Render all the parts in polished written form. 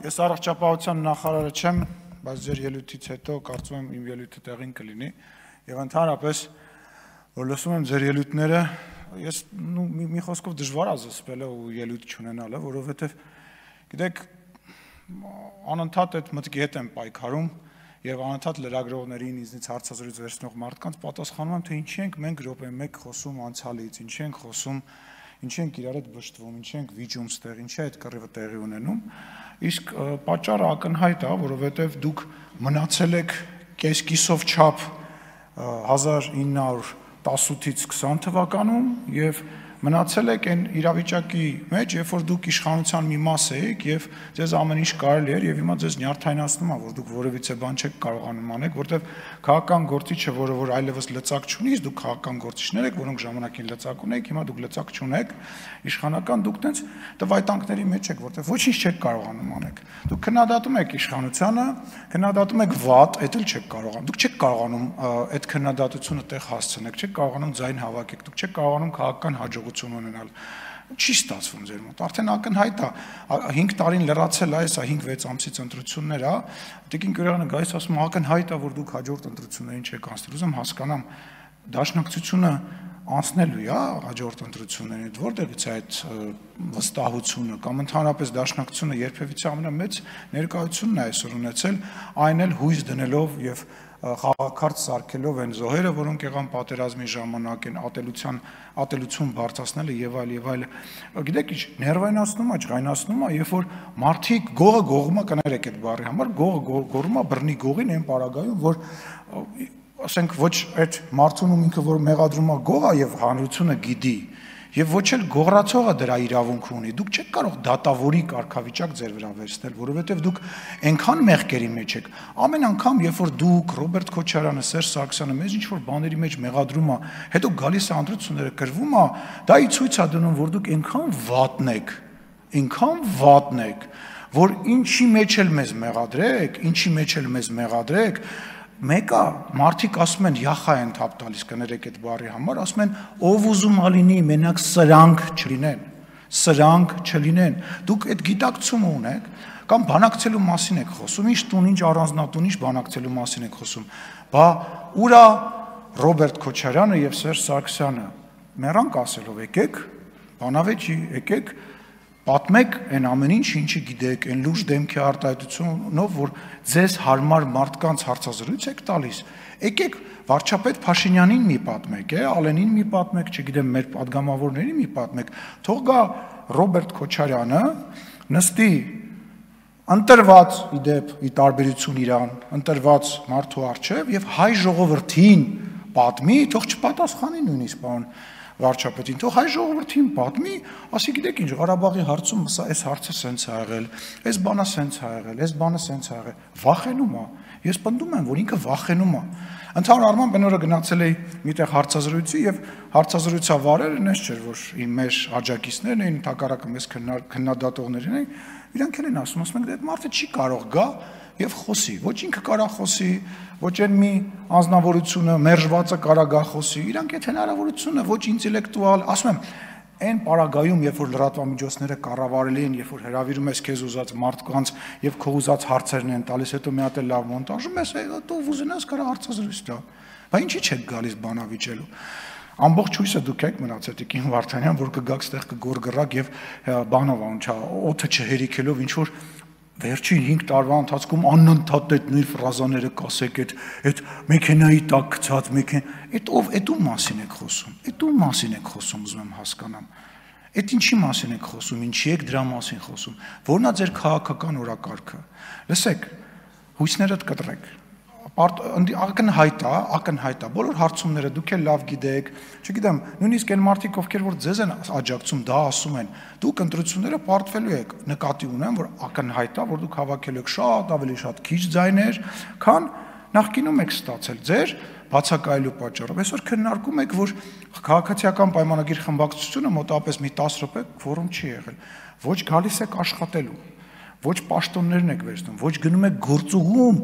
Ես առողջապահության նախարարը չեմ, բայց ձեր ելույթից հետո կարծում եմ իմ ելույթը տեղին կլինի եւ ընդհանրապես որ լսում եմ ձեր ելույթները, ես մի խոսքով դժվար է զսպելը ու ելույթ չունենալը, որովհետեւ գիտեք անընդհատ այդ մտքի հետ եմ պայքարում եւ անընդհատ լրագրողներին ինձնից հարցազրույց վերցնող մարդկանց պատասխանում եմ, թե ինչի ենք մենք րոպե մեկ խոսում անցյալից, ինչի ենք խոսում, ինչի ենք իրար հետ վշտվում, ինչի ենք վիճում ստեղ, ինչի է այդ կռիվը տեղի ունենում, իսկ պատճառը ակնհայտ է, որովհետեւ դուք մնացել եք կեսկիսով չափ 1918-ից 20 թվականում եւ մնացել եք այն իրավիճակի մեջ, երբ որ դուք իշխանության մի մաս եք եւ ձեզ ամեն ինչ կարելի էր եւ հիմա ձեզ նյարդայնացնում է, որ դուք որևիցե բան չեք կարողանում անել, որտեւ քաղաքական գործիչը, որը որ այլևս լծակ չունի, դուք քաղաքական գործիչներ եք, որոնք ժամանակին լծակ ունեիք, հիմա դուք լծակ չունեք, իշխանական դուք տենց տվայտանքների մեջ եք, որտեւ ոչինչ չեք կարողանում անել։ Դուք քննադատում եք իշխանությանը, քննադատում եք վատ, դա էլ չեք կարողանում։ Դուք չեք կարողանում այդ քննադատությունը տեղ հասցնել, չեք կարողանում ձայն հավաքեք, դուք չեք կարողանում քաղաքական հաջողություն ունենալ։ Չի ստացվում ձեր մոտ։ Արդեն ակնհայտ է 5 տարին լրացել է, այս 5-6 ամսից ընտրություններ է, Տիկին Գյուրյանը գայիս ասում ակնհայտ է, որ դուք հաջորդ ընտրություններին չեք անցնել։ Ուզում հասկանամ, դաշնակցությունը անցնելու է հաջորդ ընտրություններին, որտեղից է այդ վստահությունը կամ ընդհանրապես դաշնակցությունը երբևիցե ամենամեծ ներկայությունն է այսօր ունեցել, այն էլ հույս դնելով եւ խաղաքարտ սարքելով են զոհերը, որոնք եղան պատերազմի ժամանակ են ատելություն բարձրացնելը եւ այլ։ Գիտեք ինչ, ներվայնացնում է, ջղայնացնում է, երբ որ մարդիկ գողը գողումա կներեք այդ բառի համար, գողը գորումա բռնի գողին այն պարագայում, որ ասենք ոչ այդ մարդուն ինքը որ մեղադրում է գողա եւ հանրությունը գիտի Եվ ոչ էլ գողրացողը դրա իրավունք ունի, դուք չեք կարող դատավորի կարգավիճակ ձեր վրա վերցնել, որովհետև դուք այնքան մեղքերի մեջ եք, ամեն անգամ, երբ որ դուք, Ռոբերտ Քոչարյանը, Սերժ Սարգսյանը մեզ ինչ-որ բաների մեջ մեղադրում է, հետո գալիս է ընտրությունները կրվում է, դա ի ցույց է դնում, որ դուք այնքան վատն եք, որ ինչի մեջ էլ մեզ մեղադրեք, Մեկը մարդիկ ասում են յախա են թափ տալիս կներեք այդ բառի համար, ասում են ով ուզում ալինի, մենակ սրանք չլինեն, դուք այդ գիտակցումը ունեք, կամ բանակցելու մասին եք խոսում, ինչ տուն, ինչ առանձնատուն, ինչ բանակցելու մասին եք խոսում, բա ուր է Ռոբերտ Քոչարյանը եւ Սերժ Սարգսյանը, մեռանք ասելով եկեք, բանավեճի եկեք, պատմեք այն ամեն ինչ, ինչի գիտեք, այն լուրջ դեմքի արտահայտությունով, որ ձեզ հարմար մարդկանց հարցազրույց եք տալիս, եկեք վարչապետ Փաշինյանին մի պատմեք, Ալենին մի պատմեք, չգիտեմ, մեր падգամավորներին մի պատմեք, թող գա Ռոբերտ Քոչարյանը, նստի ընտրված իդեպ ի տարբերություն իրան, ընտրված մարդու առջև եւ հայ ժողովրդին պատմի, թող չպատասխանի նույնիսկ բան վարչապետին, թող հայ ժողովրդին պատմի, ասի գիտեք ինչ, Ղարաբաղի հարցում այս հարցը սենց ա եղել, այս բանը սենց ա եղել, այս բանը սենց ա եղել, վախենում է, ես պնդում եմ, որ ինքը վախենում է, ընդհանուր առմամբ այն օրը գնացել էի միտեղ հարցազրույցի եւ հարցազրույցավարերը նես չէր, որ մեր աջակիցներն էին, հակառակը մեզ քննադատողներն էին, իրանք էլ են ասում են, այդ մարդը չի կարող գա եւ խոսի, ոչ ինքը կարա խոսի, ոչ այն մի անձնավորությունը, մերժվածը կարա գա խոսի, իրանք այդ հնարավորությունը ոչ ինտելեկտուալ, ասում եմ, այն պարագայում, երբ որ լրատվամիջոցները կառավարելի են, երբ որ հրավիրում ես քեզ ուզած մարդկանց եւ քո ուզած հարցերն են տալիս, հետո մի հատ էլ լավ մոնտաժում ես, հետո ուզենաս կարա հարցազրույց տա։ Բա ինչի՞ չեք գալիս բանավիճելու։ Ամբողջ հույսը դուք եք մնացել Տիկին Վարդանյան, որ կգաք ստեղ կգորգռակ եւ բանով անչա, օդը չհերիքելով ինչ որ Վերջին 5 տարվա ընթացքում անընդհատ այդ նույն ֆրազաները կասեք, այդ մեքենայի տակ գցած այդ ում մասին եք խոսում, ուզում եմ հասկանամ։ Այդ ինչի մասին եք խոսում, ինչի եք դրա մասին խոսում, որն է ձեր քաղաքական օրակարգը։ Լսեք, հույսներդ կտրեք։ Ակնհայտ է, բոլոր հարցումները դուք էլ լավ գիտեք, չգիտեմ, նույնիսկ այն մարդիկ, ովքեր որ ձեզ են աջակցում, դա ասում են, դուք ընտրությունները պարտվելու եք, նկատի ունեմ, որ ակնհայտ է, որ դուք հավաքելու եք շատ ավելի շատ քիչ ձայներ, քան նախկինում եք ստացել ձեր բացակայելու պատճառով։ Այսօր քննարկում եք, որ քաղաքացիական պայմանագիր խմբակցությունը մոտավորապես մի 10 րոպե ֆորում չի եղել, ոչ գալիս եք աշխատելու, ոչ պաշտոններն եք վերցնում, ոչ գնում եք գործուղում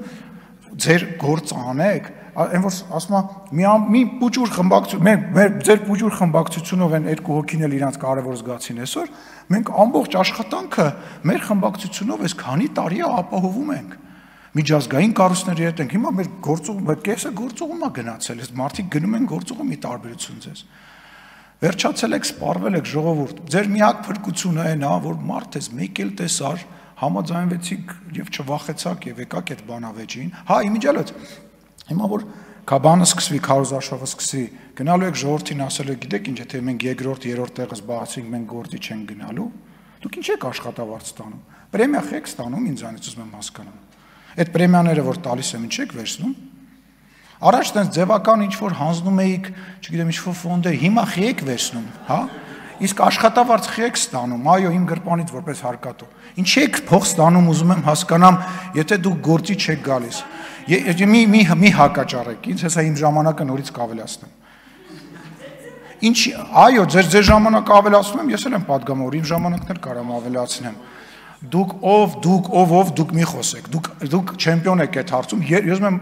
ձեր գործ անեք, այն որ ասում է մի փուճուր խմբակցություն, ձեր փուճուր խմբակցությունով են երկու հոգին էլ իրանց կարևոր զգացին այսօր, մենք ամբողջ աշխատանքը մեր խմբակցությունով այս քանի տարի է ապահովում ենք։ Միջազգային կառույցների հետ ենք, հիմա մեր գործողումը կեսը գործողում է գնացել, այս մարդիկ գնում են գործողումի տարբերություն ձեզ։ Վերջացել եք, սպառվել եք ժողովուրդ։ Ձեր միակ փրկությունը այն է, որ մարդ ես մեկ էլ տեսար, համաձայնվեցիք եւ չվախեցաք եւ եկաք այդ բանավեճին։ Հա, իմիջիալոց։ Հիմա որ Կաբանը սկսվի, Քարոզարշավը սկսվի, գնալու եք ժողովրդին ասելու, գիտեք ինչ, եթե մենք երկրորդ, երրորդ տեղը զբաղեցինք, մենք գործի չենք գնալու, դուք ինչ եք աշխատավարձ ստանում։ Պրեմիա եք ստանում, ինձանից ուզում եմ հասկանամ։ Այդ պրեմիաները, որ տալիս եմ, ինչ եք վերցնում։ Առաջ տենց ձևական ինչ որ հանձնում էիք, չգիտեմ, ինչ որ ֆոնդեր, հիմա եք վերցնում, հա։ Իսկ աշխատավարձ եք ստանում, այո, իմ գրպանից որպես հարկատու։ Ինչ եք փող ստանում, ուզում եմ հասկանամ, եթե դուք գործի չեք գալիս։ Մի հակաճառեք, ինձ հեսա իմ ժամանակը նորից կավելացնեմ։ Ինչ, այո, ձեր ժամանակը ավելացնում եմ, ես էլ եմ պատգամը, որ իմ ժամանակն էլ կարամ ավելացնեմ։ Դուք մի խոսեք, դուք չեմպիոն եք այդ հարցում, ես ուզում եմ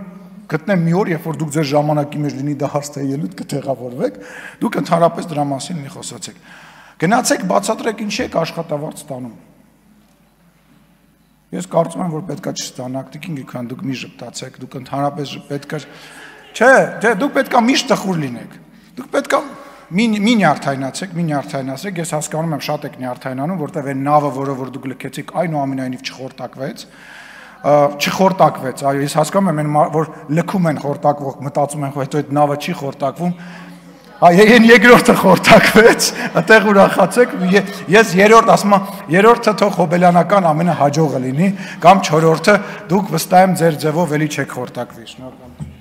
գտնեմ մի օր, երբ որ դուք ձեր ժամանակի մեջ լինի դա հարց թե ելույթ կտեղավորվեք, դուք ընդհանրապես դրա մասին մի խոսացեք։ Գնացեք, բացատրեք ինչ եք աշխատավարձ ստանում։ Ես կարծում եմ, որ պետքա չստանաք, քան դուք մի ժպտացեք, դուք ընդհանրապես պետքա չէ, դուք պետքա միշտ տխուր լինեք։ Դուք պետքա մի նյարդայնացեք, ես հասկանում եմ շատ եք նյարդայնանում, որտեղ այն նավը, որը դուք լքեցիք, այնուամենայնիվ չխորտակվեց, այո, ես հասկանում եմ, որ լքում են խորտակվող, մտածում են, որ հետո այդ նավը չի խորտակվում, այն երկրորդը խորտակվեց, այդտեղ ուրախացեք, ես երրորդ ասում եմ, երրորդը թող հոբելյանական ամենահաջողը լինի, կամ չորրորդը դուք վստահ եմ ձեր ձևով էլի չեք խորտակվի, շնորհակալ եմ։